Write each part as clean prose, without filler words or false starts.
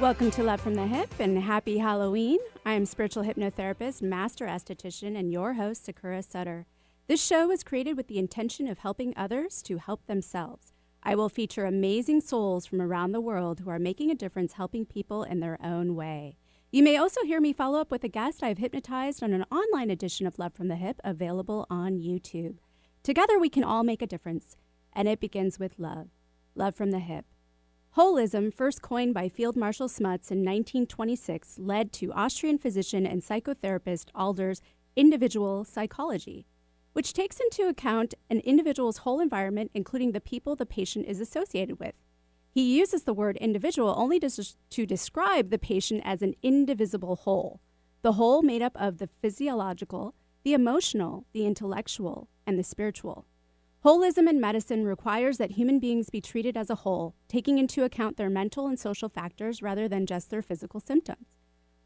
Welcome to Love from the Hip and happy Halloween. I am spiritual hypnotherapist, master esthetician, and your host, Sakura Sutter. This show was created with the intention of helping others to help themselves. I will feature amazing souls from around the world who are making a difference helping people in their own way. You may also hear me follow up with a guest I've hypnotized on an online edition of Love from the Hip available on YouTube. Together we can all make a difference, and it begins with love. Love from the Hip. Holism, first coined by Field Marshal Smuts in 1926, led to Austrian physician and psychotherapist Adler's individual psychology, which takes into account an individual's whole environment, including the people the patient is associated with. He uses the word individual only to describe the patient as an indivisible whole, the whole made up of the physiological, the emotional, the intellectual, and the spiritual. Holism in medicine requires that human beings be treated as a whole, taking into account their mental and social factors rather than just their physical symptoms.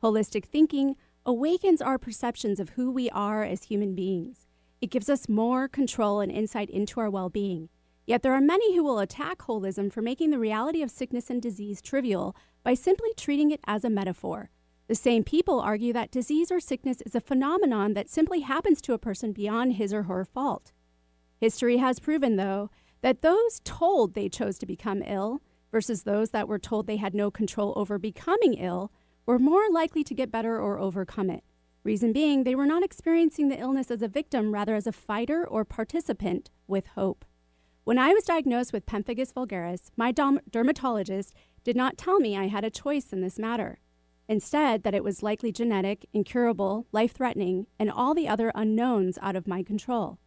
Holistic thinking awakens our perceptions of who we are as human beings. It gives us more control and insight into our well-being. Yet there are many who will attack holism for making the reality of sickness and disease trivial by simply treating it as a metaphor. The same people argue that disease or sickness is a phenomenon that simply happens to a person beyond his or her fault. History has proven, though, that those told they chose to become ill versus those that were told they had no control over becoming ill were more likely to get better or overcome it. Reason being, they were not experiencing the illness as a victim, rather as a fighter or participant with hope. When I was diagnosed with pemphigus vulgaris, my dermatologist did not tell me I had a choice in this matter. Instead, that it was likely genetic, incurable, life-threatening, and all the other unknowns out of my control.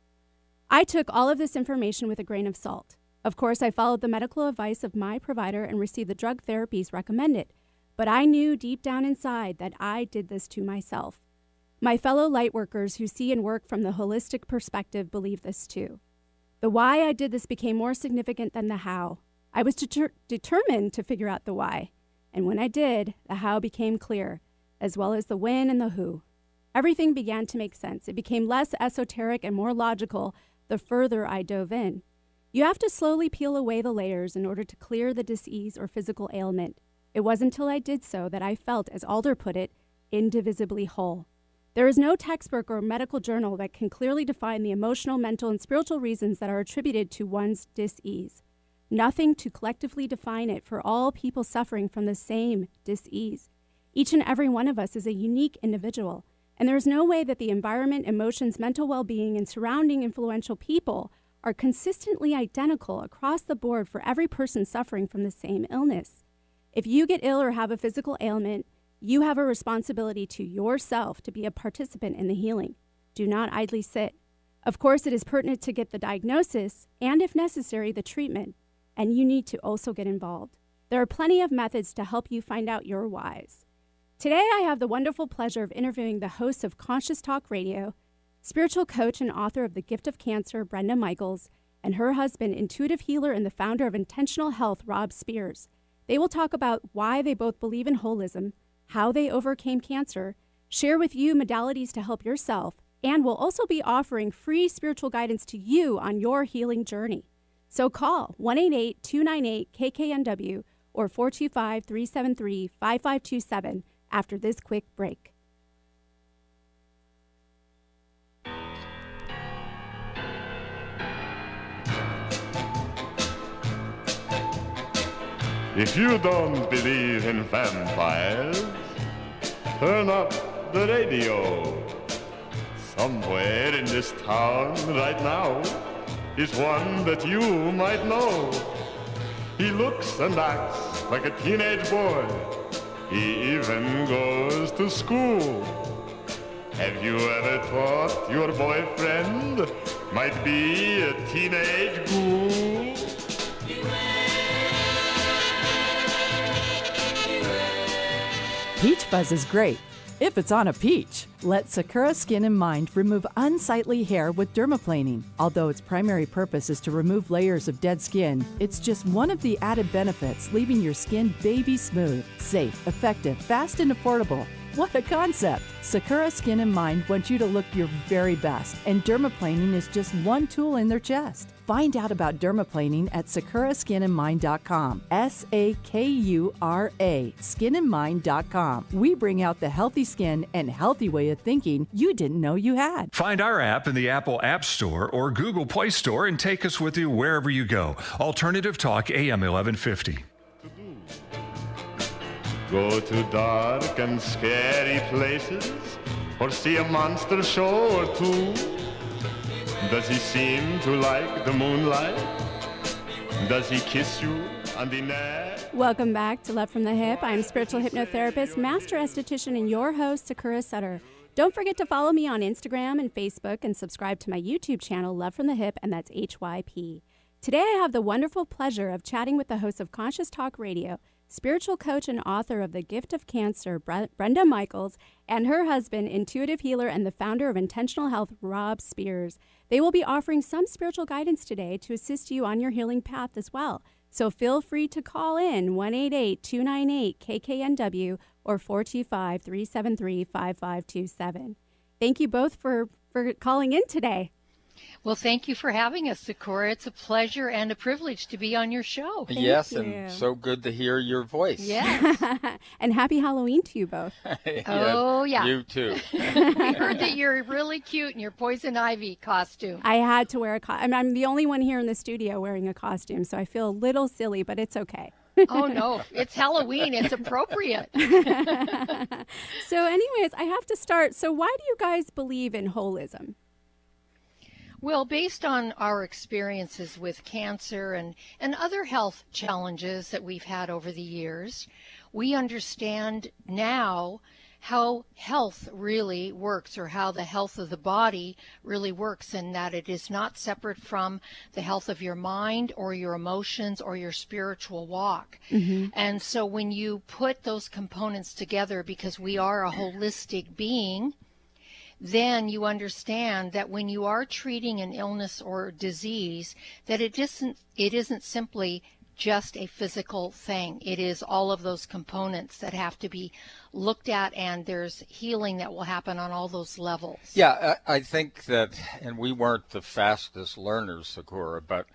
I took all of this information with a grain of salt. Of course, I followed the medical advice of my provider and received the drug therapies recommended, but I knew deep down inside that I did this to myself. My fellow lightworkers who see and work from the holistic perspective believe this too. The why I did this became more significant than the how. I was determined to figure out the why, and when I did, the how became clear, as well as the when and the who. Everything began to make sense. It became less esoteric and more logical the further I dove in. You have to slowly peel away the layers in order to clear the disease or physical ailment. It wasn't until I did so that I felt, as Alder put it, indivisibly whole. There is no textbook or medical journal that can clearly define the emotional, mental, and spiritual reasons that are attributed to one's dis-ease. Nothing to collectively define it for all people suffering from the same dis-ease. Each and every one of us is a unique individual. And there is no way that the environment, emotions, mental well-being, and surrounding influential people are consistently identical across the board for every person suffering from the same illness. If you get ill or have a physical ailment, you have a responsibility to yourself to be a participant in the healing. Do not idly sit. Of course, it is pertinent to get the diagnosis and, if necessary, the treatment, and you need to also get involved. There are plenty of methods to help you find out your whys. Today, I have the wonderful pleasure of interviewing the host of Conscious Talk Radio, spiritual coach and author of The Gift of Cancer, Brenda Michaels, and her husband, intuitive healer and the founder of Intentional Health, Rob Spears. They will talk about why they both believe in holism, how they overcame cancer, share with you modalities to help yourself, and will also be offering free spiritual guidance to you on your healing journey. So call 1-888-298-KKNW or 425-373-5527 after this quick break. If you don't believe in vampires, turn up the radio. Somewhere in this town right now is one that you might know. He looks and acts like a teenage boy. He even goes to school. Have you ever thought your boyfriend might be a teenage ghoul? Peach fuzz is great, if it's on a peach. Let Sakura Skin and Mind remove unsightly hair with dermaplaning. Although its primary purpose is to remove layers of dead skin, it's just one of the added benefits, leaving your skin baby smooth, safe, effective, fast, and affordable. What a concept! Sakura Skin and Mind wants you to look your very best, and dermaplaning is just one tool in their chest. Find out about dermaplaning at sakuraskinandmind.com. SAKURA, skinandmind.com. We bring out the healthy skin and healthy way of thinking you didn't know you had. Find our app in the Apple App Store or Google Play Store and take us with you wherever you go. Alternative Talk AM 1150. Go to dark and scary places or see a monster show or two. Does he seem to like the moonlight? Does he kiss you on the neck? Welcome back to Love from the Hip. I'm spiritual hypnotherapist, master esthetician, and your host, Sakura Sutter. Don't forget to follow me on Instagram and Facebook and subscribe to my YouTube channel, Love from the Hip, and that's HYP. Today I have the wonderful pleasure of chatting with the host of Conscious Talk Radio, spiritual coach and author of The Gift of Cancer, Brenda Michaels, and her husband, intuitive healer and the founder of Intentional Health, Rob Spears. They will be offering some spiritual guidance today to assist you on your healing path as well. So feel free to call in 1-888-298-KKNW or 425-373-5527. Thank you both for calling in today. Well, thank you for having us, Sakura. It's a pleasure and a privilege to be on your show. Yes, you. and so good to hear your voice. Yes. And happy Halloween to you both. Yes, Oh, yeah. You too. We heard that you're really cute in your poison ivy costume. I had to wear a costume. I'm the only one here in the studio wearing a costume, so I feel a little silly, but it's okay. Oh, no. It's Halloween. It's appropriate. So anyways, I have to start. So why do you guys believe in holism? Well, based on our experiences with cancer and other health challenges that we've had over the years, we understand now how health really works, or how the health of the body really works, and that it is not separate from the health of your mind or your emotions or your spiritual walk. Mm-hmm. And so when you put those components together, because we are a holistic being, then you understand that when you are treating an illness or disease, that it isn't simply just a physical thing. It is all of those components that have to be looked at, and there's healing that will happen on all those levels. Yeah, I think that, and we weren't the fastest learners, Sakura, but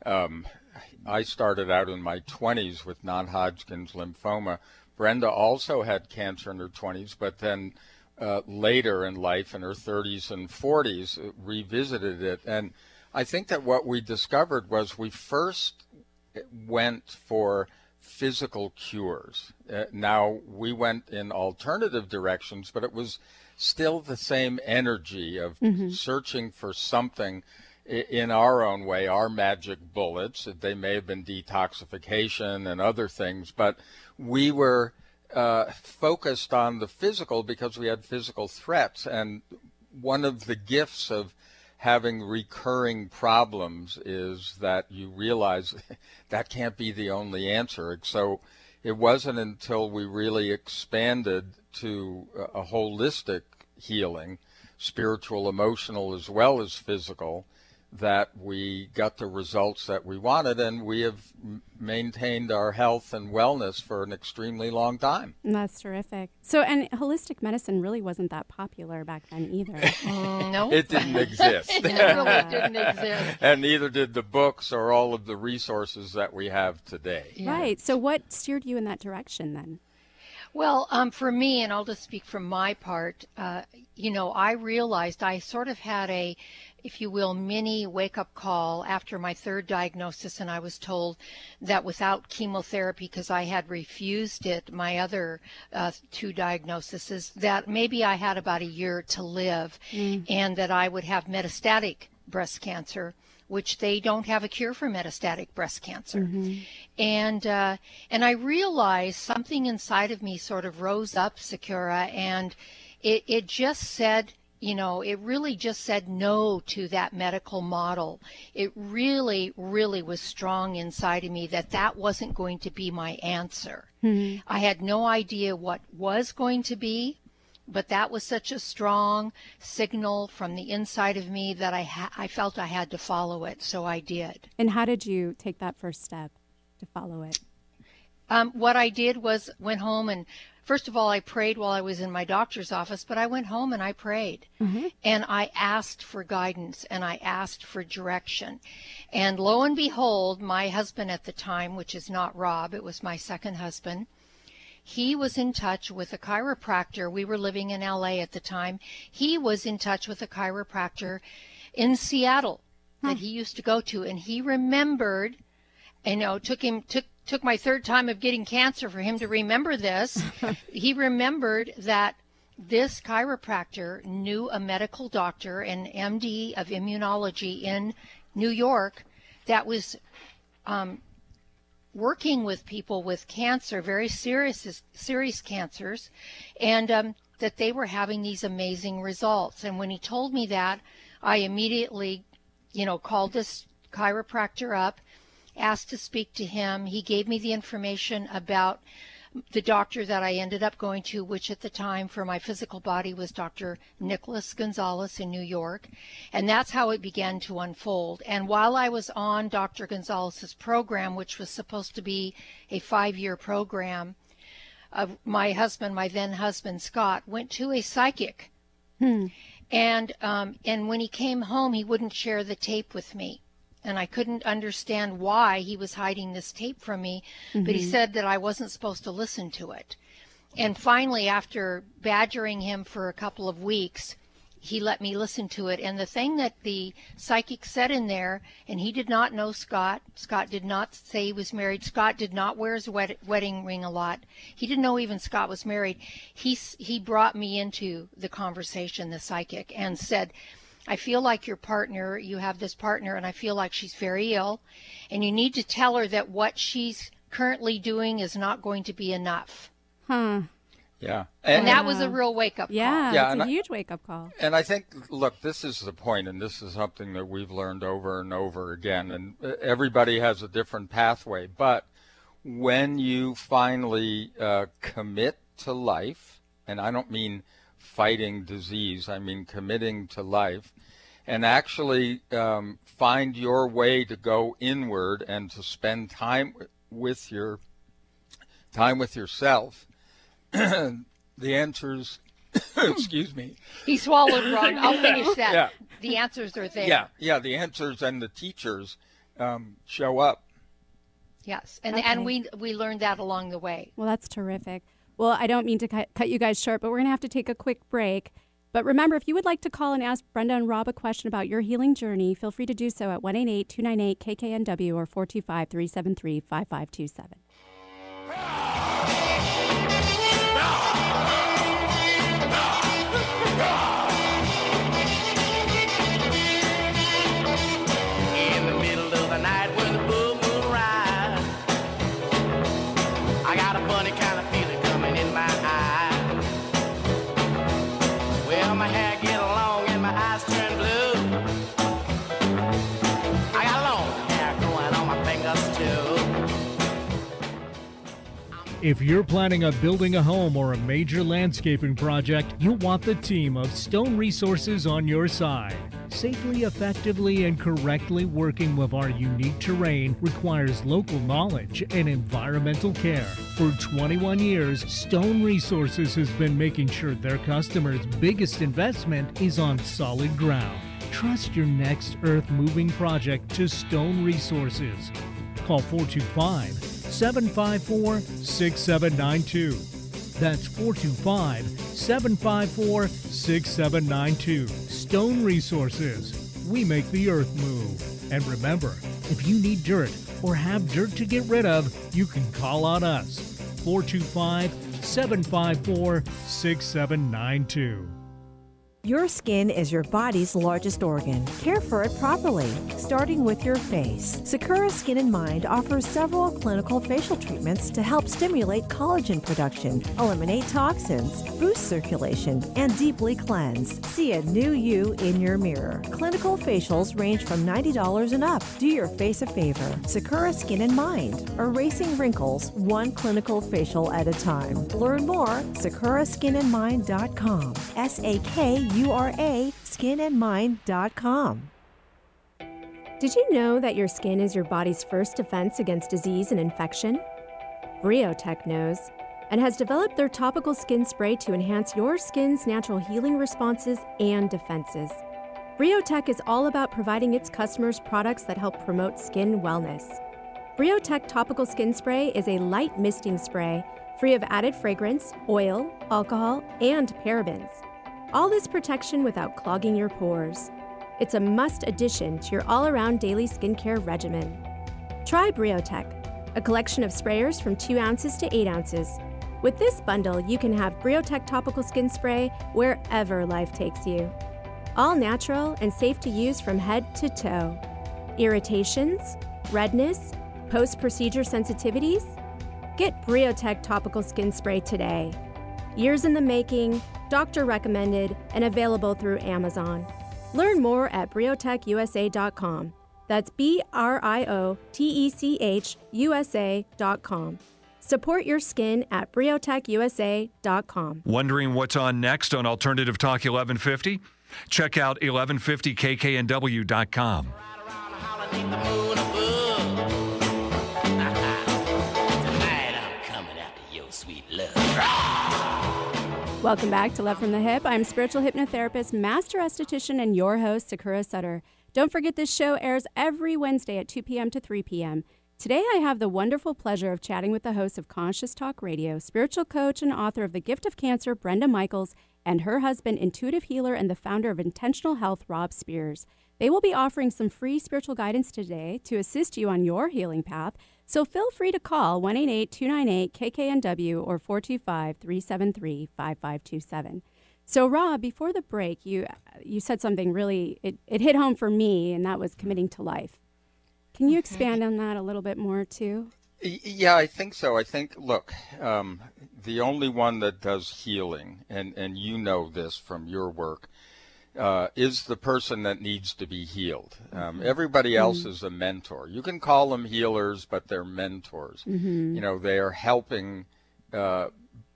I started out in my 20s with non-Hodgkin's lymphoma. Brenda also had cancer in her 20s, but then later in life, in her 30s and 40s, revisited it. And I think that what we discovered was we first went for physical cures. Now, we went in alternative directions, but it was still the same energy of searching for something in our own way, our magic bullets. They may have been detoxification and other things, but we were focused on the physical because we had physical threats. And one of the gifts of having recurring problems is that you realize that can't be the only answer. So it wasn't until we really expanded to a holistic healing, spiritual, emotional, as well as physical, that we got the results that we wanted, and we have maintained our health and wellness for an extremely long time. That's terrific. So, and holistic medicine really wasn't that popular back then either. No. It didn't exist. It really didn't exist. And neither did the books or all of the resources that we have today. Yeah. Right. So what steered you in that direction then? Well, for me, and I'll just speak from my part, I realized I sort of had a, if you will, mini wake-up call after my third diagnosis, and I was told that without chemotherapy, because I had refused it, my other two diagnoses, that maybe I had about a year to live, and that I would have metastatic breast cancer, which they don't have a cure for metastatic breast cancer. And I realized something inside of me sort of rose up, Sakura, and it just said, it really just said no to that medical model. It really, really was strong inside of me that wasn't going to be my answer. I had no idea what was going to be, but that was such a strong signal from the inside of me that I felt I had to follow it, so I did. And how did you take that first step to follow it? What I did was went home and first of all, I prayed while I was in my doctor's office, but I went home and I prayed. And I asked for guidance and I asked for direction. And lo and behold, my husband at the time, which is not Rob, it was my second husband, he was in touch with a chiropractor. We were living in LA at the time. He was in touch with a chiropractor in Seattle that he used to go to, and he remembered, took my third time of getting cancer for him to remember this. He remembered that this chiropractor knew a medical doctor, an MD of immunology in New York, that was working with people with cancer, very serious cancers, and that they were having these amazing results. And when he told me that, I immediately, called this chiropractor up, asked to speak to him. He gave me the information about the doctor that I ended up going to, which at the time for my physical body was Dr. Nicholas Gonzalez in New York. And that's how it began to unfold. And while I was on Dr. Gonzalez's program, which was supposed to be a 5-year program, my then husband, Scott, went to a psychic. And when he came home, he wouldn't share the tape with me. And I couldn't understand why he was hiding this tape from me, but he said that I wasn't supposed to listen to it. And finally, after badgering him for a couple of weeks, he let me listen to it. And the thing that the psychic said in there, and he did not know Scott. Scott did not say he was married. Scott did not wear his wedding ring a lot. He didn't know even Scott was married. He brought me into the conversation, the psychic, and said, I feel like your partner, you have this partner, and I feel like she's very ill, and you need to tell her that what she's currently doing is not going to be enough. Yeah. And that was a real wake-up call. Yeah, it's a huge wake-up call. And I think, look, this is the point, and this is something that we've learned over and over again, and everybody has a different pathway, but when you finally commit to life, and I don't mean fighting disease, I mean committing to life, and actually find your way to go inward and to spend time with yourself. The answers, excuse me. He swallowed wrong. I'll finish that. Yeah. The answers are there. Yeah, the answers and the teachers show up. Yes, and we learned that along the way. Well, that's terrific. Well, I don't mean to cut you guys short, but we're going to have to take a quick break. But remember, if you would like to call and ask Brenda and Rob a question about your healing journey, feel free to do so at 1-888-298-KKNW or 425-373-5527. In the middle of the night when the full moon rise, I got a funny kind of feeling coming in my eye. Well, my hair get long and my eyes turn blue. I got long hair growing on my fingers too. If you're planning on building a home or a major landscaping project, you'll want the team of Stone Resources on your side. Safely, effectively, and correctly working with our unique terrain requires local knowledge and environmental care. For 21 years, Stone Resources has been making sure their customers' biggest investment is on solid ground. Trust your next earth-moving project to Stone Resources. Call 425-754-6792. That's 425-754-6792. Stone Resources. We make the earth move. And remember, if you need dirt or have dirt to get rid of, you can call on us. 425-754-6792. Your skin is your body's largest organ. Care for it properly, starting with your face. Sakura Skin & Mind offers several clinical facial treatments to help stimulate collagen production, eliminate toxins, boost circulation, and deeply cleanse. See a new you in your mirror. Clinical facials range from $90 and up. Do your face a favor. Sakura Skin & Mind, erasing wrinkles one clinical facial at a time. Learn more, sakuraskinandmind.com. SAKURA skinandmind.com. Did you know that your skin is your body's first defense against disease and infection? Briotech knows. and has developed their topical skin spray to enhance your skin's natural healing responses and defenses. Briotech is all about providing its customers products that help promote skin wellness. Briotech Topical Skin Spray is a light misting spray free of added fragrance, oil, alcohol, and parabens. All this protection without clogging your pores. It's a must addition to your all-around daily skincare regimen. Try Briotech, a collection of sprayers from 2 ounces to 8 ounces. With this bundle, you can have Briotech Topical Skin Spray wherever life takes you. All natural and safe to use from head to toe. Irritations, redness, post-procedure sensitivities? Get Briotech Topical Skin Spray today. Years in the making, doctor recommended, and available through Amazon. Learn more at briotechusa.com. That's BRIOTECHUSA.com. Support your skin at briotechusa.com. Wondering what's on next on Alternative Talk 1150? Check out 1150kknw.com. Welcome back to Love from the Hip. I'm spiritual hypnotherapist, master esthetician, and your host, Sakura Sutter. Don't forget this show airs every Wednesday at 2 p.m. to 3 p.m. Today I have the wonderful pleasure of chatting with the host of Conscious Talk Radio, spiritual coach and author of The Gift of Cancer, Brenda Michaels, and her husband, intuitive healer and the founder of Intentional Health, Rob Spears. They will be offering some free spiritual guidance today to assist you on your healing path, so feel free to call 1-888-298-KKNW or 425-373-5527. So, Rob, before the break, you said something really, it hit home for me, and that was committing to life. Can you expand on that a little bit more, too? Yeah, I think so. I think, look, the only one that does healing, and you know this from your work, is the person that needs to be healed. Everybody else is a mentor. You can call them healers, but they're mentors. You know, they are helping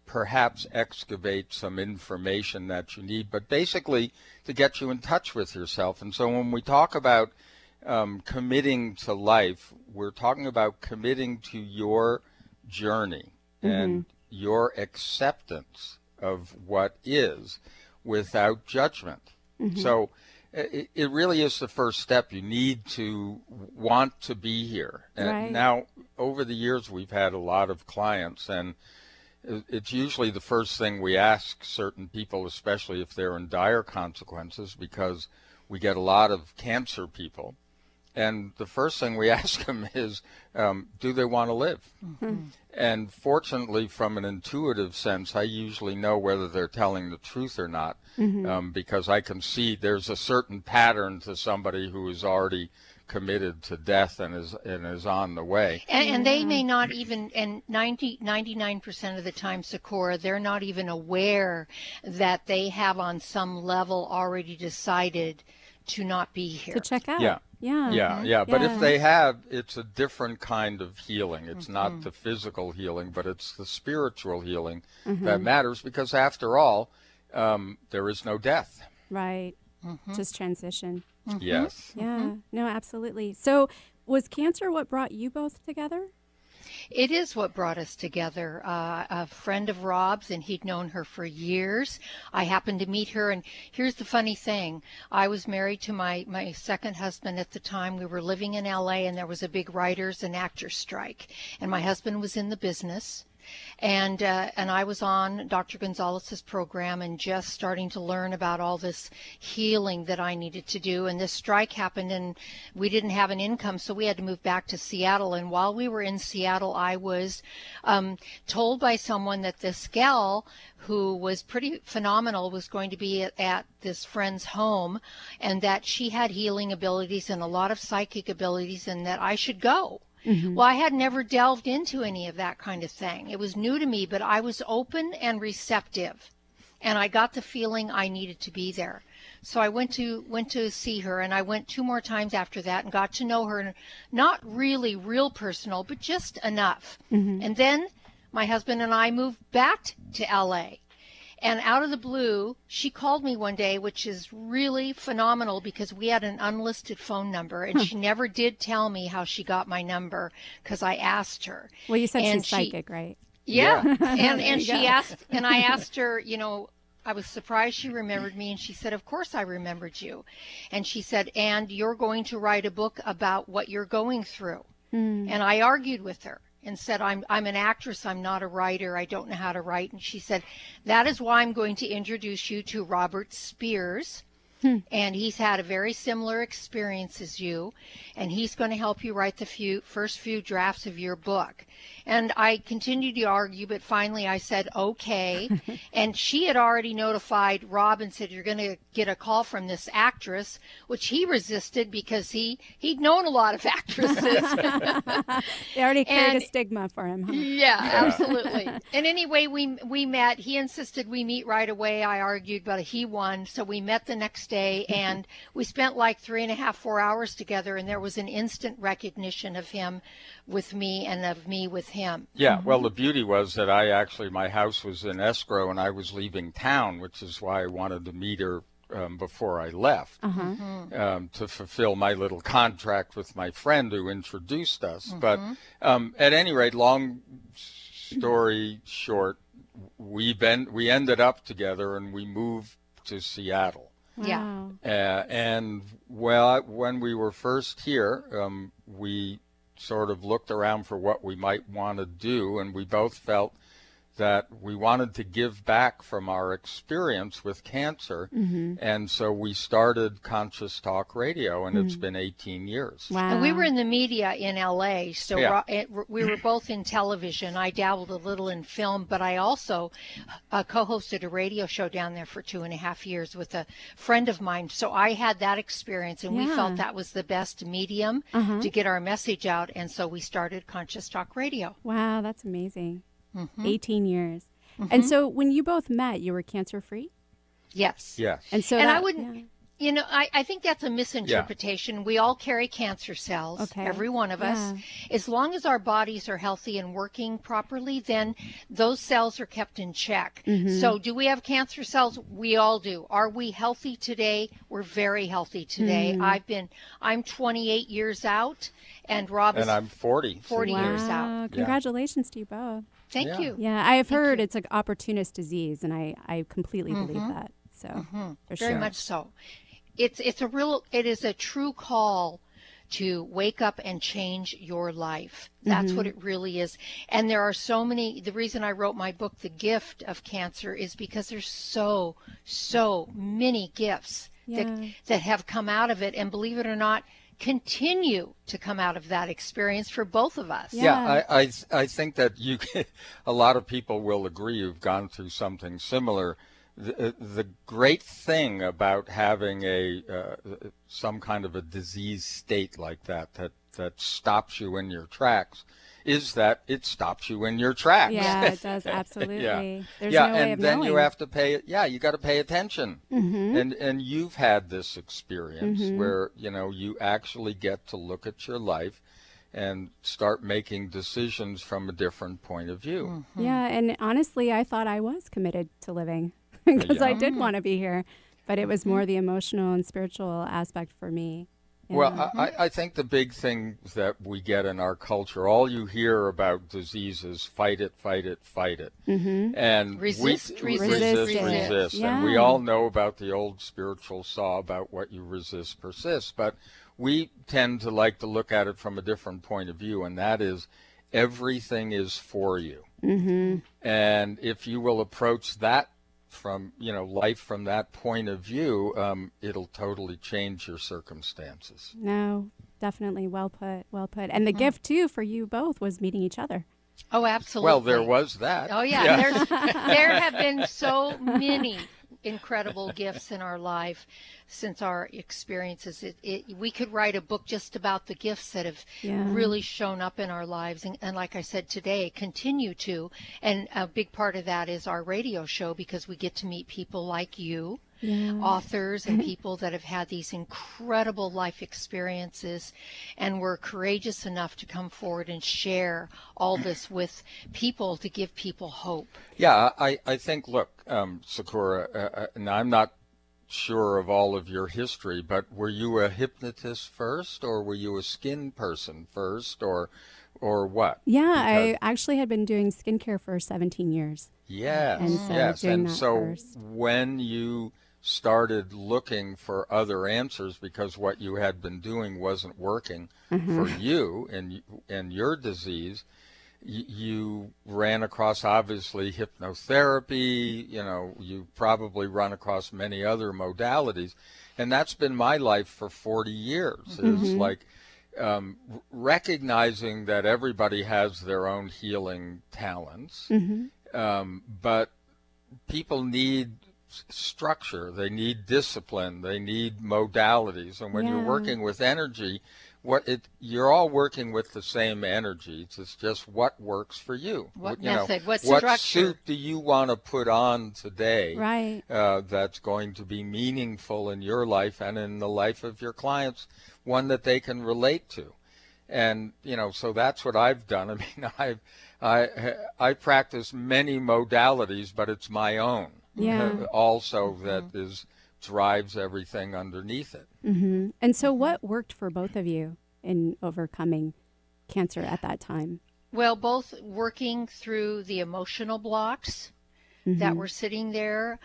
perhaps excavate some information that you need, but basically to get you in touch with yourself. And so when we talk about committing to life, we're talking about committing to your journey and your acceptance of what is without judgment. So it really is the first step. You need to want to be here. And now, over the years, we've had a lot of clients, and it's usually the first thing we ask certain people, especially if they're in dire consequences, because we get a lot of cancer people. And the first thing we ask them is, do they want to live? And fortunately, from an intuitive sense, I usually know whether they're telling the truth or not, because I can see there's a certain pattern to somebody who is already committed to death and is on the way. And they may not even, and 99% of the time, Sakura, they're not even aware that they have on some level already decided to not be here. To check out. Yeah. Yeah. But if they have, it's a different kind of healing. It's not the physical healing, but it's the spiritual healing that matters, because after all, there is no death. Right. Just transition. Yes. Yeah. No, absolutely. So was cancer what brought you both together? It is what brought us together. A friend of Rob's, and he'd known her for years. I happened to meet her, and here's the funny thing. I was married to my second husband at the time. We were living in LA, and there was a big writers and actors strike. And my husband was in the business. And I was on Dr. Gonzalez's program and just starting to learn about all this healing that I needed to do. And this strike happened, and we didn't have an income, so we had to move back to Seattle. And while we were in Seattle, I was told by someone that this gal, who was pretty phenomenal, was going to be at this friend's home, and that she had healing abilities and a lot of psychic abilities, and that I should go. Well, I had never delved into any of that kind of thing. It was new to me, but I was open and receptive, and I got the feeling I needed to be there. So I went to see her, and I went 2 more times after that and got to know her, not really real personal, but just enough. And then my husband and I moved back to LA. And out of the blue, she called me one day, which is really phenomenal because we had an unlisted phone number, and she never did tell me how she got my number because I asked her. Well, you said she's psychic, right? Yeah. Yeah. And she asked, and I asked her, I was surprised she remembered me, and she said, "Of course I remembered you." And she said, "And you're going to write a book about what you're going through." And I argued with her and said, I'm an actress, I'm not a writer, I don't know how to write. And she said, "That is why I'm going to introduce you to Robert Spears. And he's had a very similar experience as you, and he's going to help you write the first few drafts of your book." And I continued to argue, but finally I said, okay. And she had already notified Rob and said, "You're going to get a call from this actress," which he resisted because he'd known a lot of actresses. They already created a stigma for him, huh? Yeah, absolutely. And anyway, we met. He insisted we meet right away. I argued, but he won. So we met the next day, and we spent like 3.5, 4 hours together, and there was an instant recognition of him with me and of me with him. Yeah, well, the beauty was that my house was in escrow and I was leaving town, which is why I wanted to meet her before I left to fulfill my little contract with my friend who introduced us. But at any rate, long story short, we ended up together and we moved to Seattle. Yeah. And well, when we were first here, we sort of looked around for what we might want to do, and we both felt that we wanted to give back from our experience with cancer. And so we started Conscious Talk Radio, and it's been 18 years. Wow. And we were in the media in LA, so Yeah. we were both in television. I dabbled a little in film, but I also co-hosted a radio show down there for 2.5 years with a friend of mine. So I had that experience, and we felt that was the best medium to get our message out. And so we started Conscious Talk Radio. Wow, that's amazing. 18 years. And so when you both met, you were cancer-free? Yes. Yes. And so And I wouldn't, I think that's a misinterpretation. We all carry cancer cells, every one of us. As long as our bodies are healthy and working properly, then those cells are kept in check. So do we have cancer cells? We all do. Are we healthy today? We're very healthy today. I'm 28 years out, and Rob is I'm 40. 40 years out. Congratulations to you both. Thank you. Yeah, I have heard it's an opportunist disease, and I completely believe that. So for Very sure. much so. It is a true call to wake up and change your life. That's what it really is. And there are so many, the reason I wrote my book, The Gift of Cancer, is because there's so many gifts that have come out of it. And believe it or not, continue to come out of that experience for both of us. Yeah, I think that a lot of people will agree who've gone through something similar. The great thing about having some kind of a disease state like that stops you in your tracks is that it stops you in your tracks. Yeah, it does, absolutely. There's yeah, no way and of then knowing. you have to pay. Yeah, you got to pay attention. And you've had this experience where you actually get to look at your life and start making decisions from a different point of view. Yeah, and honestly, I thought I was committed to living because I did want to be here, but it was more the emotional and spiritual aspect for me. Yeah. Well, I think the big thing that we get in our culture, all you hear about disease is fight it, fight it, fight it. And resist. Yeah. And we all know about the old spiritual saw about what you resist persists. But we tend to like to look at it from a different point of view, and that is everything is for you. And if you will approach that from life from that point of view, it'll totally change your circumstances. No, definitely well put. And the gift too for you both was meeting each other. Oh, absolutely. Well, there was that. Oh yeah. There have been so many incredible gifts in our life since our experiences. We could write a book just about the gifts that have really shown up in our lives, and like I said today, continue to. And a big part of that is our radio show, because we get to meet people like you, authors and people that have had these incredible life experiences, and were courageous enough to come forward and share all this with people to give people hope. Yeah, I think, look, Sakura, and I'm not sure of all of your history, but were you a hypnotist first, or were you a skin person first, or or what? Yeah, I actually had been doing skincare for 17 years. Yes, And so yes. doing And that so first. when you started looking for other answers because what you had been doing wasn't working for you and your disease, you ran across obviously hypnotherapy, you probably run across many other modalities. And that's been my life for 40 years, is like recognizing that everybody has their own healing talents, but people need structure, they need discipline, they need modalities. And when you're working with energy, you're all working with the same energy. It's just what works for you. What method, what what structure suit do you want to put on today, right? That's going to be meaningful in your life and in the life of your clients, one that they can relate to. And so that's what I've done. I mean, I practice many modalities, but it's my own. Also that drives everything underneath it. And so what worked for both of you in overcoming cancer at that time? Well, both working through the emotional blocks that were sitting there,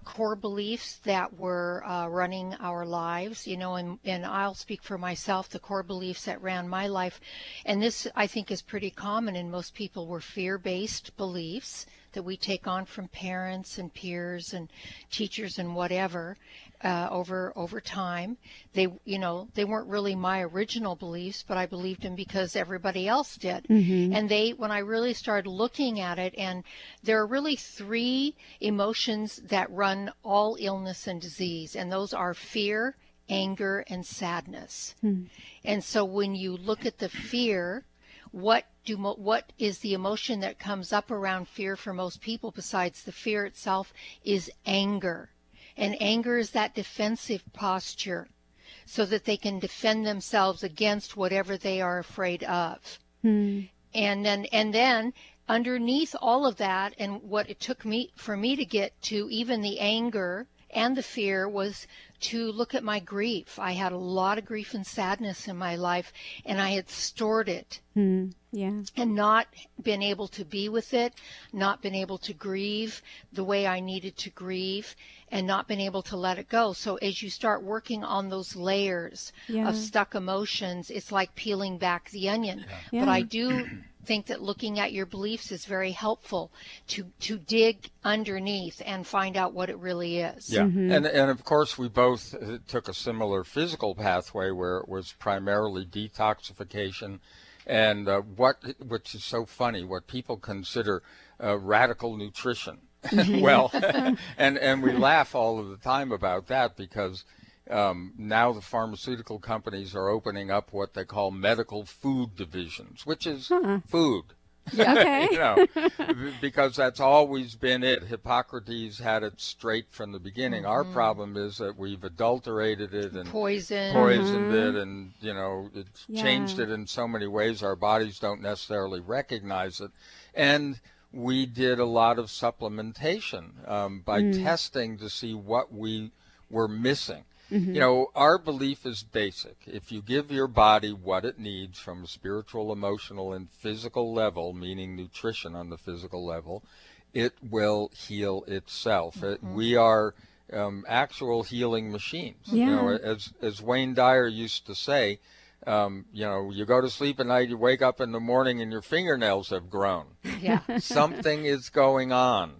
core beliefs that were running our lives, and I'll speak for myself, the core beliefs that ran my life, and this I think is pretty common in most people, were fear-based beliefs that we take on from parents and peers and teachers and whatever over time. They weren't really my original beliefs, but I believed them because everybody else did. And when I really started looking at it, and there are really three emotions that run all illness and disease, and those are fear, anger, and sadness. And so when you look at the fear, what is the emotion that comes up around fear for most people besides the fear itself is anger. And anger is that defensive posture so that they can defend themselves against whatever they are afraid of. And then underneath all of that, and what it took for me to get to even the anger and the fear, was to look at my grief. I had a lot of grief and sadness in my life, and I had stored it. And not been able to be with it, not been able to grieve the way I needed to grieve, and not been able to let it go. So as you start working on those layers of stuck emotions, it's like peeling back the onion. But I do think that looking at your beliefs is very helpful to dig underneath and find out what it really is. And of course we both took a similar physical pathway where it was primarily detoxification and which is so funny, what people consider radical nutrition. Well, and we laugh all of the time about that because now the pharmaceutical companies are opening up what they call medical food divisions, which is food. Because that's always been it. Hippocrates had it straight from the beginning. Our problem is that we've adulterated it and poisoned it, and it's changed it in so many ways our bodies don't necessarily recognize it. And we did a lot of supplementation by testing to see what we were missing. Our belief is basic. If you give your body what it needs from a spiritual, emotional, and physical level, meaning nutrition on the physical level, it will heal itself. We are actual healing machines. As Wayne Dyer used to say, you go to sleep at night, you wake up in the morning, and your fingernails have grown. Something is going on.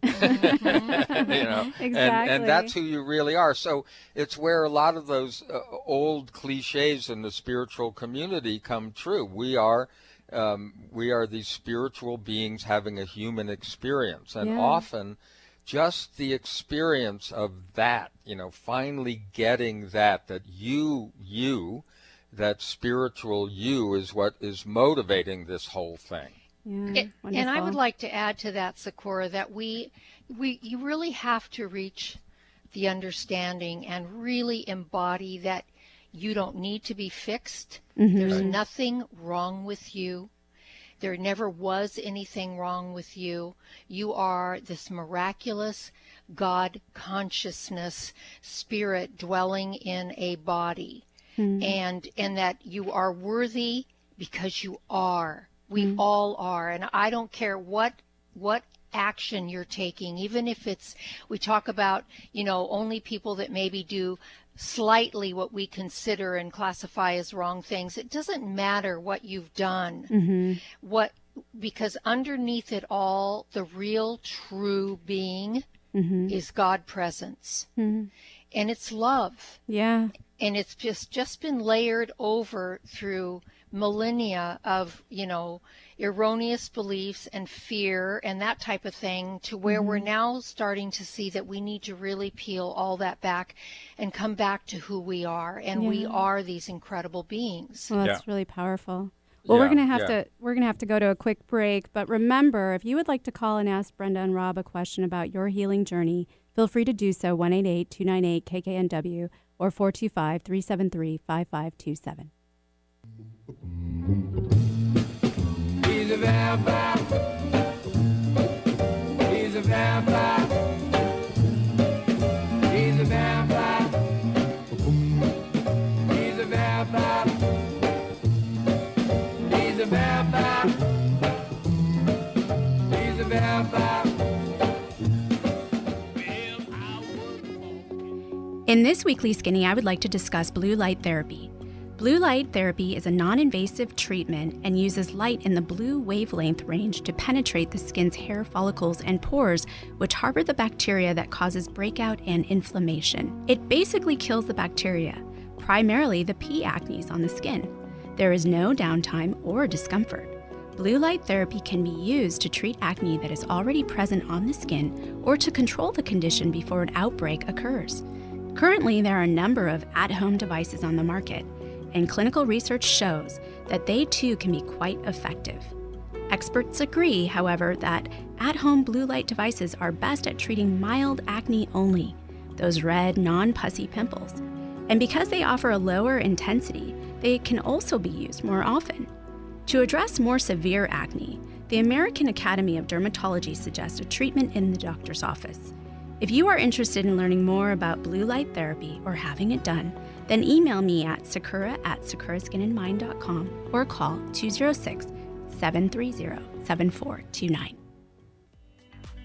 Exactly. And that's who you really are. So it's where a lot of those old cliches in the spiritual community come true. We are these spiritual beings having a human experience, and often just the experience of that, finally getting that you, that spiritual you, is what is motivating this whole thing. And I would like to add to that, Sakura, that you really have to reach the understanding and really embody that you don't need to be fixed. There's nothing wrong with you. There never was anything wrong with you. You are this miraculous God consciousness spirit dwelling in a body. And that you are worthy because you are. We all are. And I don't care what action you're taking, even if it's, we talk about, only people that maybe do slightly what we consider and classify as wrong things. It doesn't matter what you've done. Because underneath it all, the real true being is God presence. And it's love. Yeah. And it's just been layered over through millennia of, erroneous beliefs and fear and that type of thing, to where we're now starting to see that we need to really peel all that back and come back to who we are. And we are these incredible beings. Well, that's really powerful. Well, we're gonna have to go to a quick break. But remember, if you would like to call and ask Brenda and Rob a question about your healing journey, feel free to do so. 1-888-298-KKNW or 425-373-5527. He's a vampire. He's a vampire. He's a vampire. He's a vampire. He's a vampire. He's a vampire. In this weekly Skinny, I would like to discuss blue light therapy. Blue light therapy is a non-invasive treatment and uses light in the blue wavelength range to penetrate the skin's hair follicles and pores, which harbor the bacteria that causes breakout and inflammation. It basically kills the bacteria, primarily the P. acnes on the skin. There is no downtime or discomfort. Blue light therapy can be used to treat acne that is already present on the skin or to control the condition before an outbreak occurs. Currently, there are a number of at-home devices on the market, and clinical research shows that they too can be quite effective. Experts agree, however, that at-home blue light devices are best at treating mild acne only, those red, non-pussy pimples. And because they offer a lower intensity, they can also be used more often. To address more severe acne, the American Academy of Dermatology suggests a treatment in the doctor's office. If you are interested in learning more about blue light therapy or having it done, then email me at sakura@sakuraskinandmind.com or call 206-730-7429.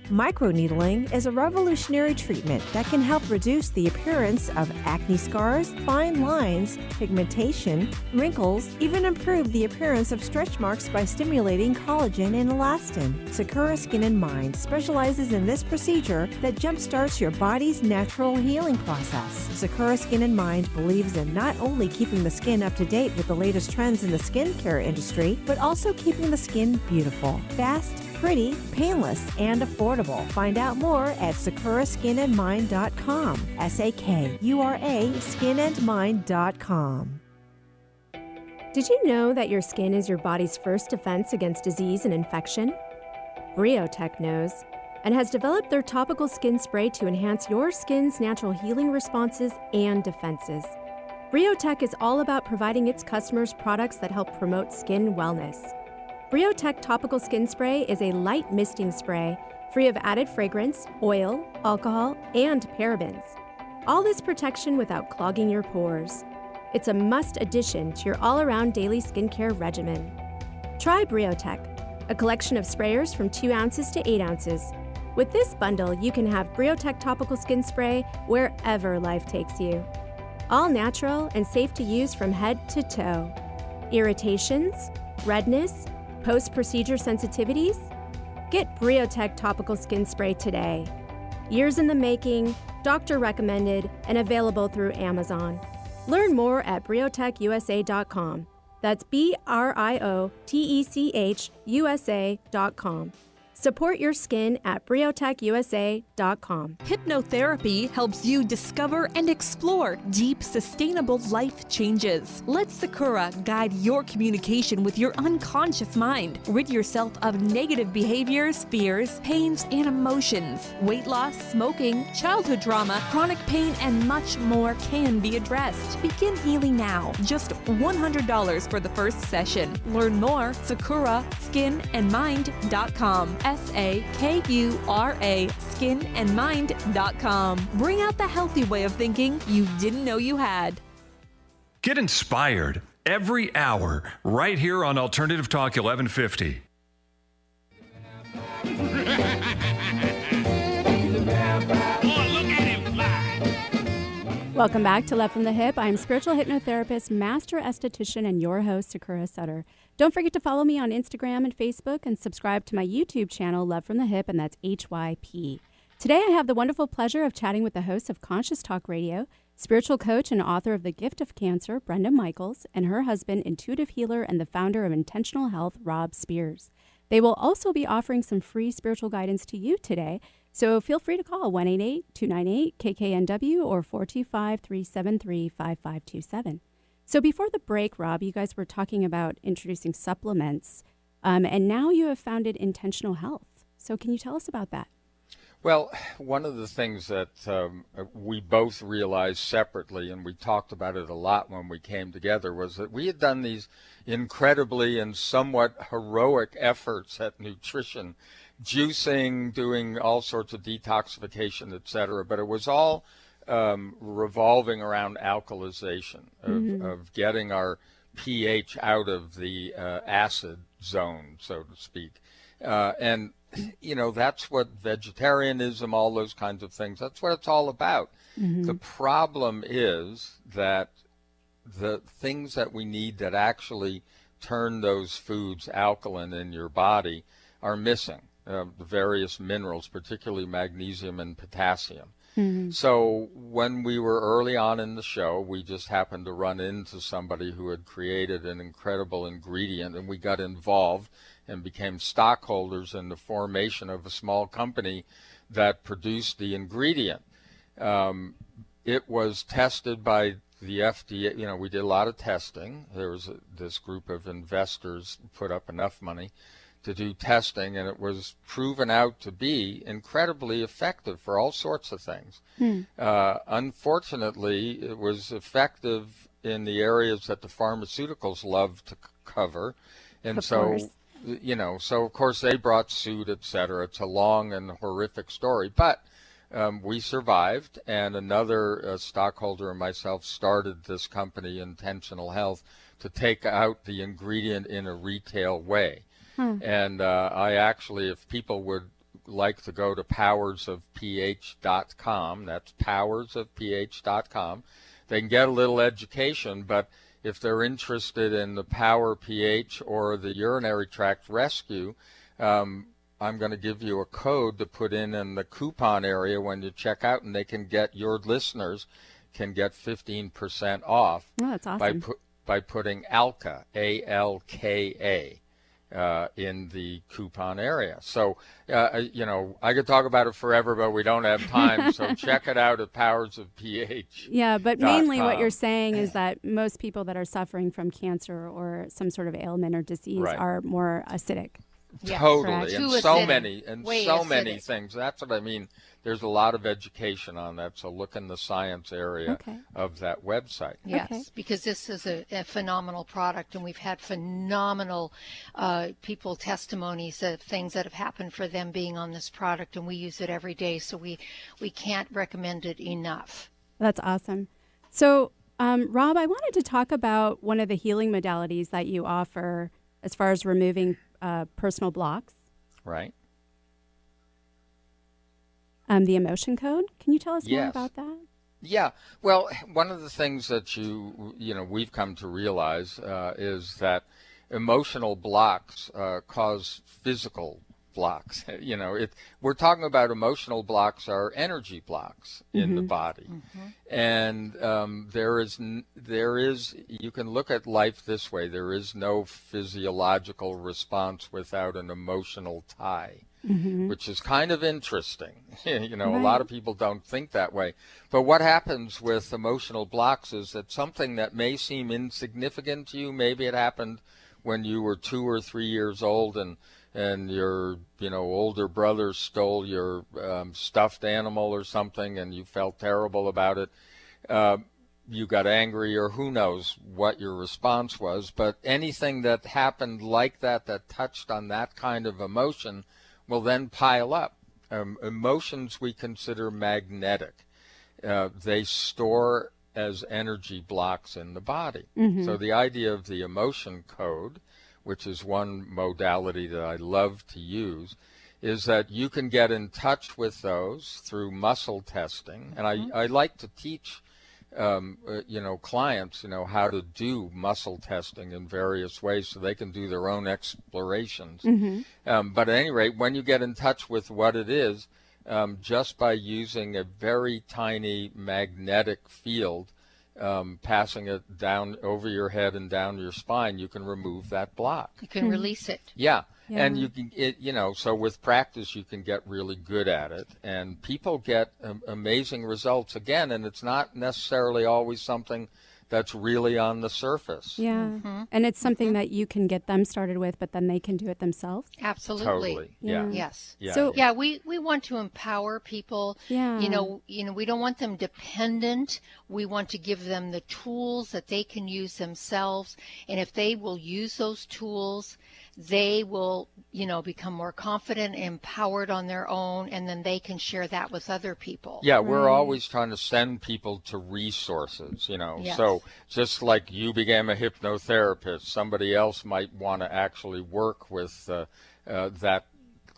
Microneedling is a revolutionary treatment that can help reduce the appearance of acne scars, fine lines, pigmentation, wrinkles, even improve the appearance of stretch marks by stimulating collagen and elastin. Sakura Skin and Mind specializes in this procedure that jumpstarts your body's natural healing process. Sakura Skin and Mind believes in not only keeping the skin up to date with the latest trends in the skincare industry, but also keeping the skin beautiful, fast, pretty, painless, and affordable. Find out more at sakuraskinandmind.com. SAKURA skinandmind.com. Did you know that your skin is your body's first defense against disease and infection? Briotech knows and has developed their topical skin spray to enhance your skin's natural healing responses and defenses. Briotech is all about providing its customers products that help promote skin wellness. Briotech Topical Skin Spray is a light misting spray free of added fragrance, oil, alcohol, and parabens. All this protection without clogging your pores. It's a must addition to your all-around daily skincare regimen. Try Briotech, a collection of sprayers from 2 ounces to 8 ounces. With this bundle, you can have Briotech Topical Skin Spray wherever life takes you. All natural and safe to use from head to toe. Irritations, redness, post-procedure sensitivities? Get Briotech Topical Skin Spray today. Years in the making, doctor recommended, and available through Amazon. Learn more at briotechusa.com. That's BRIOTECHUSA.com. Support your skin at briotechusa.com. Hypnotherapy helps you discover and explore deep, sustainable life changes. Let Sakura guide your communication with your unconscious mind. Rid yourself of negative behaviors, fears, pains, and emotions. Weight loss, smoking, childhood trauma, chronic pain, and much more can be addressed. Begin healing now. Just $100 for the first session. Learn more, sakuraskinandmind.com. SAKURA skinandmind.com. Bring out the healthy way of thinking you didn't know you had. Get inspired. every hour, right here on Alternative Talk 1150. Welcome back to Love from the Hip. I'm spiritual hypnotherapist, master esthetician, and your host, Sakura Sutter. Don't forget to follow me on Instagram and Facebook and subscribe to my YouTube channel, Love from the Hip, and that's HYP. Today, I have the wonderful pleasure of chatting with the host of Conscious Talk Radio, spiritual coach and author of The Gift of Cancer, Brenda Michaels, and her husband, intuitive healer and the founder of Intentional Health, Rob Spears. They will also be offering some free spiritual guidance to you today, so feel free to call 1-888-298-KKNW or 425-373-5527. So before the break, Rob, you guys were talking about introducing supplements, and now you have founded Intentional Health. So can you tell us about that? Well, one of the things that we both realized separately, and we talked about it a lot when we came together, was that we had done these incredibly and somewhat heroic efforts at nutrition, juicing, doing all sorts of detoxification, et cetera, but it was all revolving around alkalization, of getting our pH out of the acid zone, so to speak. And you know, that's what vegetarianism, all those kinds of things, that's what it's all about. The problem is that the things that we need that actually turn those foods alkaline in your body are missing, the various minerals, particularly magnesium and potassium. So when we were early on in the show, we just happened to run into somebody who had created an incredible ingredient, and we got involved and became stockholders in the formation of a small company that produced the ingredient. It was tested by the FDA. You know, we did a lot of testing. There was this group of investors put up enough money to do testing, and it was proven out to be incredibly effective for all sorts of things. Unfortunately, it was effective in the areas that the pharmaceuticals love to cover, and you know, so of course they brought suit, et cetera. It's a long and horrific story, but we survived, and another stockholder and myself started this company, Intentional Health, to take out the ingredient in a retail way. And I actually, if people would like to go to powersofph.com, that's powersofph.com, they can get a little education, but if they're interested in the Power pH or the urinary tract rescue, I'm going to give you a code to put in the coupon area when you check out, and they can get, your listeners can get 15% off. Oh, that's awesome. By putting ALKA, A-L-K-A, in the coupon area. So, you know, I could talk about it forever, but we don't have time. So check it out at powersofph. Yeah, but mainly what you're saying is that most people that are suffering from cancer or some sort of ailment or disease are more acidic. Totally, and so many acidic things. That's what I mean. There's a lot of education on that, so look in the science area of that website. Yes, because this is a phenomenal product, and we've had phenomenal people testimonies of things that have happened for them being on this product, and we use it every day, so we can't recommend it enough. That's awesome. So, Rob, I wanted to talk about one of the healing modalities that you offer as far as removing personal blocks. Right. The emotion code. Can you tell us more about that? Yeah. Well, one of the things that we've come to realize is that emotional blocks cause physical blocks. You know, we're talking about emotional blocks are energy blocks in the body, and there is you can look at life this way: there is no physiological response without an emotional tie. Which is kind of interesting. You know, a lot of people don't think that way. But what happens with emotional blocks is that something that may seem insignificant to you, maybe it happened when you were 2 or 3 years old, and your older brother stole your stuffed animal or something, and you felt terrible about it. You got angry, or who knows what your response was. But anything that happened like that touched on that kind of emotion will then pile up. Emotions we consider magnetic. They store as energy blocks in the body. Mm-hmm. So the idea of the emotion code, which is one modality that I love to use, is that you can get in touch with those through muscle testing. And I like to teach clients, how to do muscle testing in various ways so they can do their own explorations. Mm-hmm. But at any rate, when you get in touch with what it is, just by using a very tiny magnetic field, passing it down over your head and down your spine, you can remove that block. You can release it. Yeah. Yeah. And you can, so with practice, you can get really good at it. And people get amazing results again. And it's not necessarily always something that's really on the surface. Yeah. Mm-hmm. And it's something that you can get them started with, but then they can do it themselves. Absolutely. Totally. Yeah. Yes. Yeah. So- Yeah, we want to empower people. Yeah. We don't want them dependent. We want to give them the tools that they can use themselves. And if they will use those tools, they will, become more confident and empowered on their own, and then they can share that with other people. Yeah, we're Right. always trying to send people to resources, Yes. So just like you became a hypnotherapist, somebody else might want to actually work with that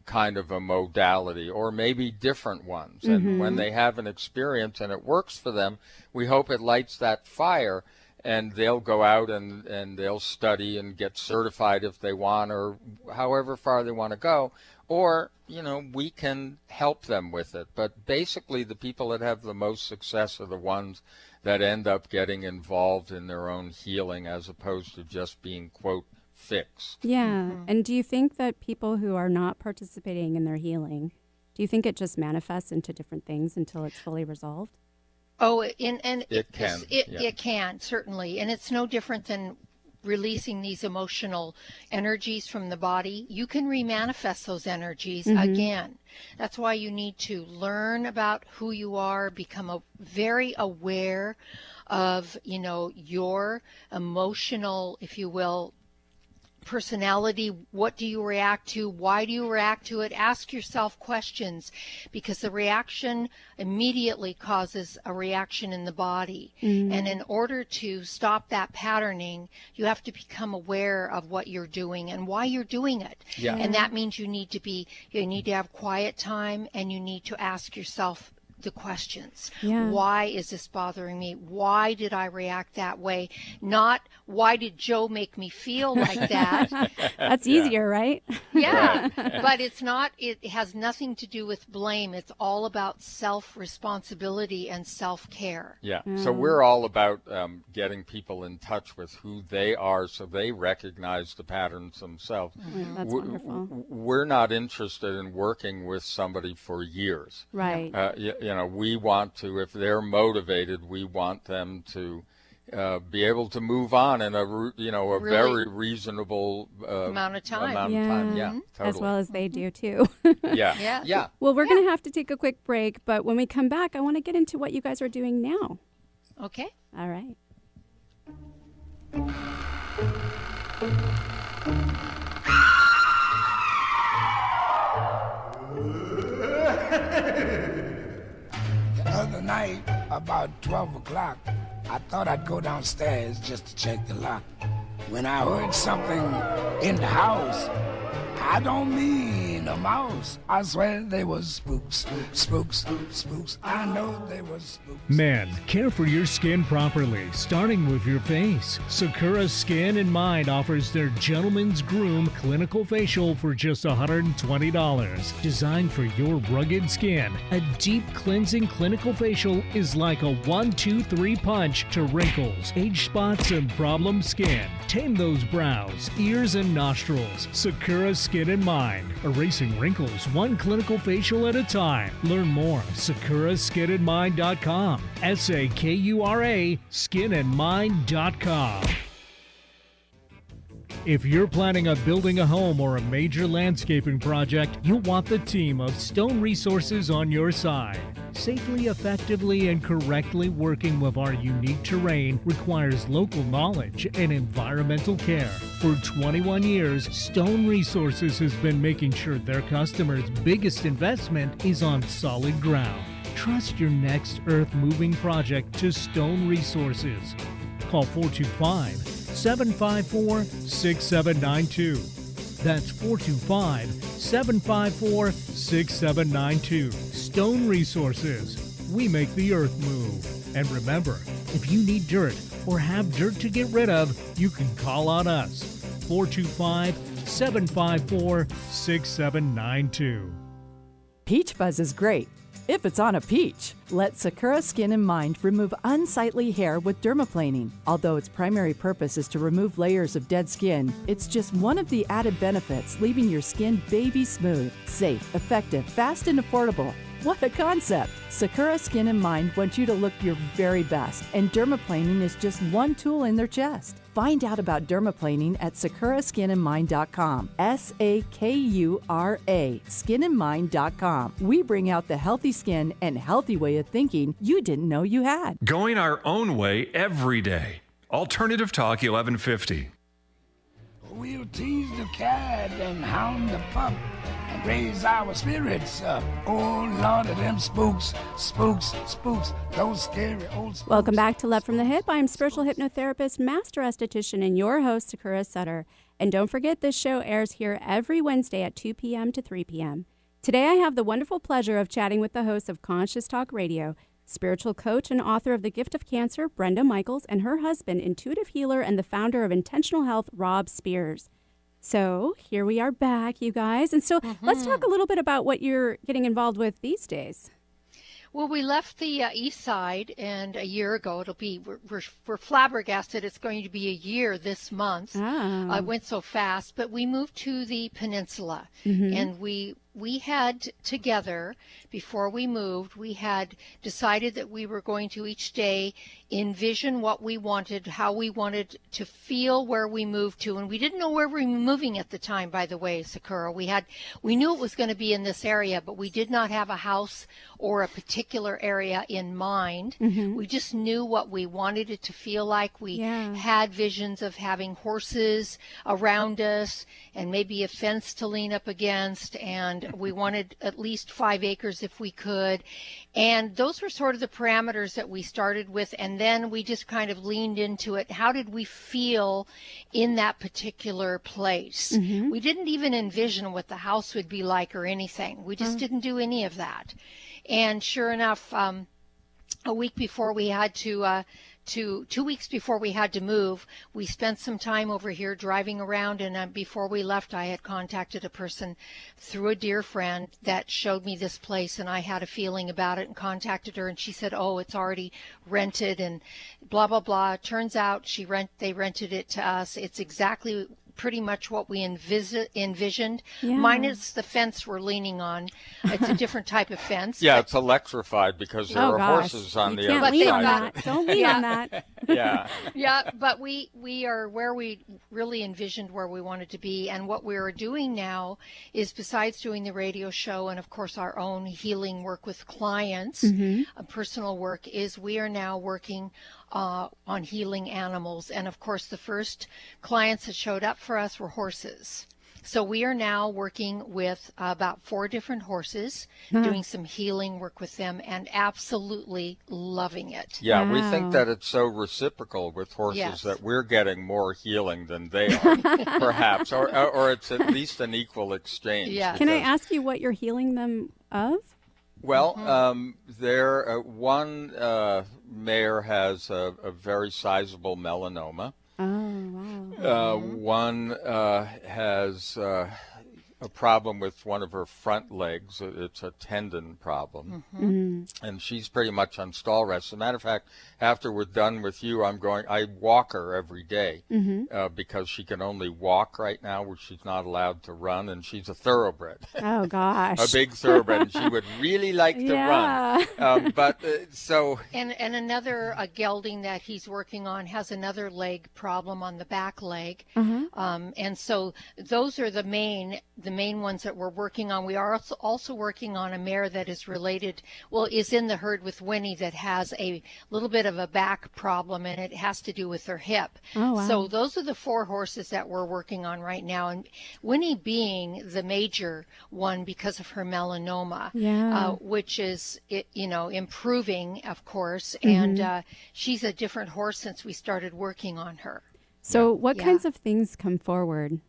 kind of a modality, or maybe different ones. And when they have an experience and it works for them, we hope it lights that fire, and they'll go out and they'll study and get certified if they want, or however far they want to go. Or, we can help them with it. But basically the people that have the most success are the ones that end up getting involved in their own healing as opposed to just being, quote, fixed. Yeah. And do you think that people who are not participating in their healing, do you think it just manifests into different things until it's fully resolved? Oh, It can, yeah. It can, certainly. And it's no different than releasing these emotional energies from the body. You can remanifest those energies again. That's why you need to learn about who you are, become very aware of, your emotional, if you will, personality. What do you react to? Why do you react to it? Ask yourself questions, because the reaction immediately causes a reaction in the body. And in order to stop that patterning, you have to become aware of what you're doing and why you're doing it. Yeah. And that means you need to have quiet time, and you need to ask yourself the questions. Yeah. Why is this bothering me? Why did I react that way? Not why did Joe make me feel like that? That's easier, right? Yeah, but it has nothing to do with blame. It's all about self-responsibility and self-care. Yeah. So we're all about getting people in touch with who they are so they recognize the patterns themselves. That's wonderful. We're not interested in working with somebody for years. Right. We want to, if they're motivated, we want them to be able to move on in a very reasonable amount of time. Yeah, totally. As well as they do too. Yeah. Well, we're going to have to take a quick break, but when we come back, I want to get into what you guys are doing now. Okay. All right. The other night, about 12 o'clock, I thought I'd go downstairs just to check the lock. When I heard something in the house, I don't mean a mouse. I swear they was spooks, spooks, spooks. I know they was spooks. Men, care for your skin properly, starting with your face. Sakura Skin and Mind offers their Gentleman's Groom Clinical Facial for just $120. Designed for your rugged skin, a deep cleansing clinical facial is like a 1-2-3 punch to wrinkles, age spots, and problem skin. Tame those brows, ears, and nostrils. Sakura Skin and Mind, erasing wrinkles one clinical facial at a time. Learn more at sakuraskinandmind.com. SAKURA skinandmind.com. If you're planning on building a home or a major landscaping project, you'll want the team of Stone Resources on your side. Safely, effectively, and correctly working with our unique terrain requires local knowledge and environmental care. For 21 years, Stone Resources has been making sure their customers' biggest investment is on solid ground. Trust your next earth-moving project to Stone Resources. Call 425-754-6792. That's 425-754-6792. Stone Resources. We make the earth move. And remember, if you need dirt or have dirt to get rid of, you can call on us. 425-754-6792. Peach fuzz is great if it's on a peach. Let Sakura Skin and Mind remove unsightly hair with dermaplaning. Although its primary purpose is to remove layers of dead skin, it's just one of the added benefits, leaving your skin baby smooth, safe, effective, fast, and affordable. What a concept! Sakura Skin and Mind wants you to look your very best, and dermaplaning is just one tool in their chest. Find out about dermaplaning at sakuraskinandmind.com. SAKURA, skinandmind.com. We bring out the healthy skin and healthy way of thinking you didn't know you had. Going our own way every day. Alternative Talk 1150. We'll tease the cat and hound the pup and raise our spirits up. Oh, Lord of them spooks, those scary old spooks. Welcome back to Love from the Hip. I'm spiritual hypnotherapist, master esthetician, and your host, Sakura Sutter. And don't forget, this show airs here every Wednesday at 2 p.m. to 3 p.m. Today, I have the wonderful pleasure of chatting with the host of Conscious Talk Radio, spiritual coach and author of The Gift of Cancer, Brenda Michaels, and her husband, intuitive healer and the founder of Intentional Health, Rob Spears. So here we are back, you guys. And so let's talk a little bit about what you're getting involved with these days. Well, we left the east side, and a year ago, we're flabbergasted. It's going to be a year this month. It went so fast, but we moved to the peninsula, and we had together, before we moved, we had decided that we were going to each day envision what we wanted, how we wanted to feel where we moved to. And we didn't know where we were moving at the time, by the way, Sakura. We knew it was going to be in this area, but we did not have a house or a particular area in mind. We just knew what we wanted it to feel like. We had visions of having horses around us and maybe a fence to lean up against, and we wanted at least 5 acres if we could. And those were sort of the parameters that we started with, and then we just kind of leaned into it. How did we feel in that particular place? We didn't even envision what the house would be like or anything. We just didn't do any of that. And sure enough, a week before we had to 2 weeks before we had to move, we spent some time over here driving around, and before we left, I had contacted a person through a dear friend that showed me this place, and I had a feeling about it and contacted her, and she said, oh, it's already rented and blah, blah, blah. Turns out they rented it to us. It's exactly pretty much what we envisioned, minus the fence we're leaning on. It's a different type of fence. Yeah, it's electrified because there are horses on the other side. Don't lean on that. Yeah, but we are where we really envisioned where we wanted to be. And what we're doing now is, besides doing the radio show and, of course, our own healing work with clients, personal work, is we are now working on healing animals. And of course, the first clients that showed up for us were horses. So we are now working with about 4 different horses, doing some healing work with them, and absolutely loving it. Yeah, we think that it's so reciprocal with horses that we're getting more healing than they are, perhaps, or it's at least an equal exchange. Yeah. Can I ask you what you're healing them of? Well, one mare has a very sizable melanoma. Oh, wow. One has a problem with one of her front legs. It's a tendon problem. And she's pretty much on stall rest. As a matter of fact, after we're done with you, I walk her every day because she can only walk right now, where she's not allowed to run, and she's a thoroughbred. Oh, gosh. A big thoroughbred, and she would really like to run. And another gelding that he's working on has another leg problem on the back leg. And so those are the main main ones that we're working on. We are also working on a mare that is related, is in the herd with Winnie, that has a little bit of a back problem, and it has to do with her hip. Oh, wow. So those are the 4 horses that we're working on right now, and Winnie being the major one because of her melanoma, which is, improving, of course, and she's a different horse since we started working on her. So what kinds of things come forward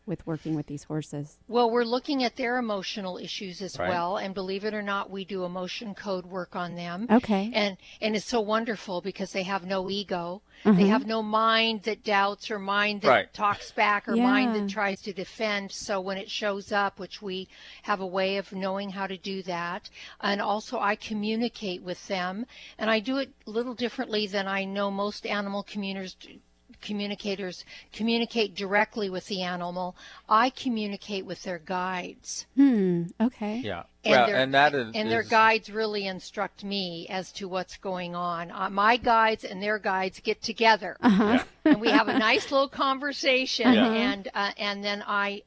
with working with these horses? Well, we're looking at their emotional issues as well, and believe it or not, we do emotion code work on them. Okay. And it's so wonderful because they have no ego. They have no mind that doubts or mind that talks back or mind that tries to defend. So when it shows up, which we have a way of knowing how to do that, and also I communicate with them, and I do it a little differently than I know most animal communicators communicate directly with the animal. I communicate with their guides. Okay. Yeah. And their guides really instruct me as to what's going on. My guides and their guides get together, and we have a nice little conversation, and then I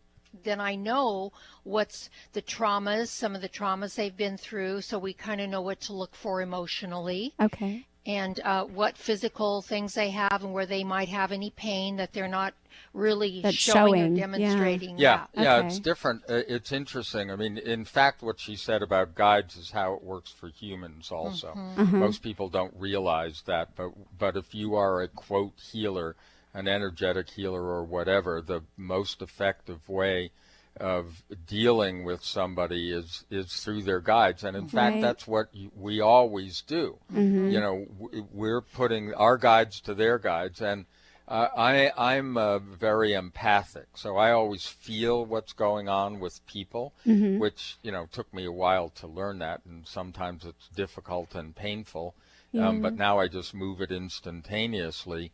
know what's the traumas, some of the traumas they've been through, so we kind of know what to look for emotionally. Okay. And what physical things they have, and where they might have any pain that they're not really showing or demonstrating. Yeah, it's different. It's interesting. I mean, in fact, what she said about guides is how it works for humans also. Most people don't realize that, but if you are a, quote, healer, an energetic healer or whatever, the most effective way of dealing with somebody is through their guides, and in fact that's what we always do. We're putting our guides to their guides, and I'm very empathic, so I always feel what's going on with people, which took me a while to learn that, and sometimes it's difficult and painful, but now I just move it instantaneously.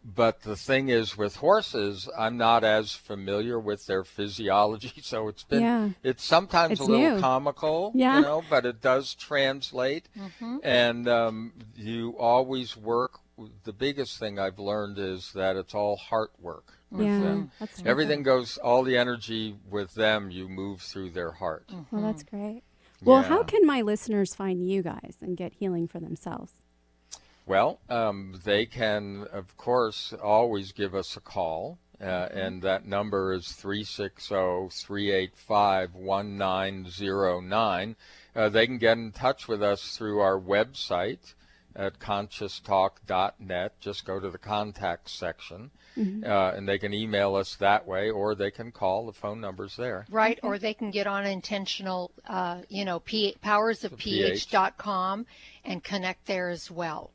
But the thing is, with horses, I'm not as familiar with their physiology, so it's sometimes a little comical, but it does translate. And you always work. The biggest thing I've learned is that it's all heart work with them. Everything goes, all the energy with them, you move through their heart. Well, that's great. Well, how can my listeners find you guys and get healing for themselves? Well, they can, of course, always give us a call, and that number is 360-385-1909. They can get in touch with us through our website at conscioustalk.net. Just go to the contact section, and they can email us that way, or they can call. The phone number's there. Right, or they can get on intentional, powersofph.com and connect there as well.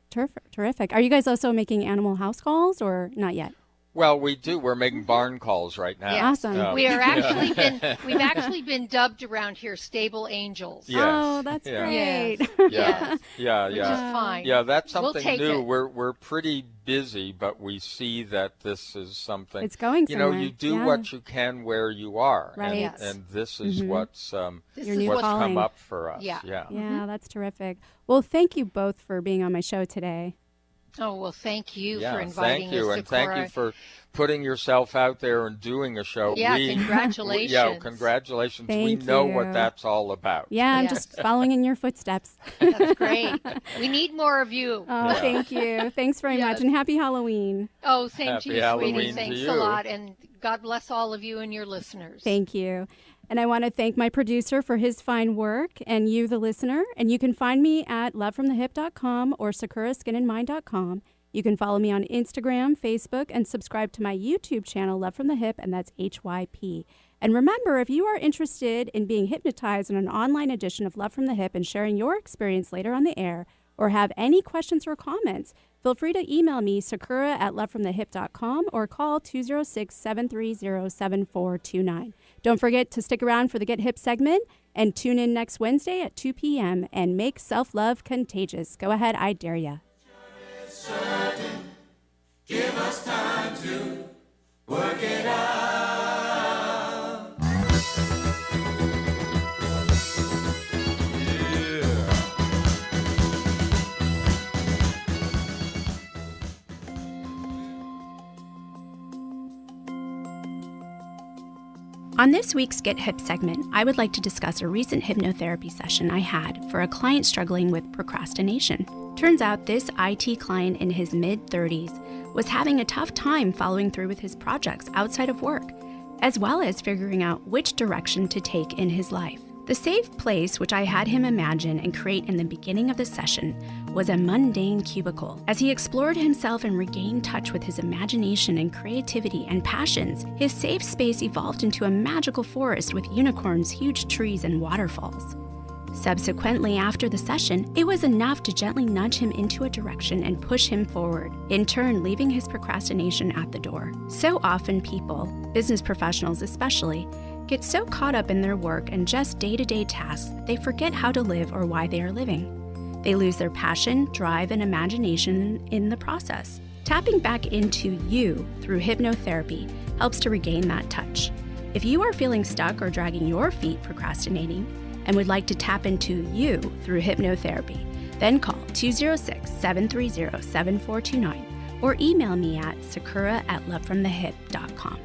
Terrific. Are you guys also making animal house calls, or not yet? Well, we do. We're making barn calls right now. Yeah. Awesome. We've actually been dubbed around here stable angels. Yes. Oh, that's great. Yes. Yeah. Which is fine. Yeah, that's something we'll new. We're pretty busy, but we see that this is something. It's going somewhere. You do what you can where you are. Right. And this is what's come up for us. Yeah. Yeah, that's terrific. Well, thank you both for being on my show today. Oh, well, thank you for inviting thank you, us, and thank you for putting yourself out there and doing a show. Yeah, congratulations. Congratulations. Thank we know you. what that's all about. Yeah, I'm just following in your footsteps. That's great. We need more of you. Oh, thank you. Thanks very much, and happy Halloween. Oh, same to you, Halloween sweetie. to Thanks you. a lot, and God bless all of you and your listeners. Thank you. And I want to thank my producer for his fine work, and you, the listener. And you can find me at lovefromthehip.com or sakuraskinandmind.com. You can follow me on Instagram, Facebook, and subscribe to my YouTube channel, Love from the Hip, and that's HYP. And remember, if you are interested in being hypnotized in an online edition of Love from the Hip and sharing your experience later on the air, or have any questions or comments, feel free to email me, sakura@lovefromthehip.com, or call 206-730-7429. Don't forget to stick around for the Get Hip segment, and tune in next Wednesday at 2 p.m. and make self-love contagious. Go ahead, I dare ya. Give us time to work it out. On this week's Get Hip segment, I would like to discuss a recent hypnotherapy session I had for a client struggling with procrastination. Turns out this IT client in his mid-30s was having a tough time following through with his projects outside of work, as well as figuring out which direction to take in his life. The safe place, which I had him imagine and create in the beginning of the session, was a mundane cubicle. As he explored himself and regained touch with his imagination and creativity and passions, his safe space evolved into a magical forest with unicorns, huge trees, and waterfalls. Subsequently, after the session, it was enough to gently nudge him into a direction and push him forward, in turn leaving his procrastination at the door. So often people, business professionals especially, get so caught up in their work and just day-to-day tasks that they forget how to live or why they are living. They lose their passion, drive, and imagination in the process. Tapping back into you through hypnotherapy helps to regain that touch. If you are feeling stuck or dragging your feet procrastinating and would like to tap into you through hypnotherapy, then call 206-730-7429 or email me at sakura@lovefromthehip.com.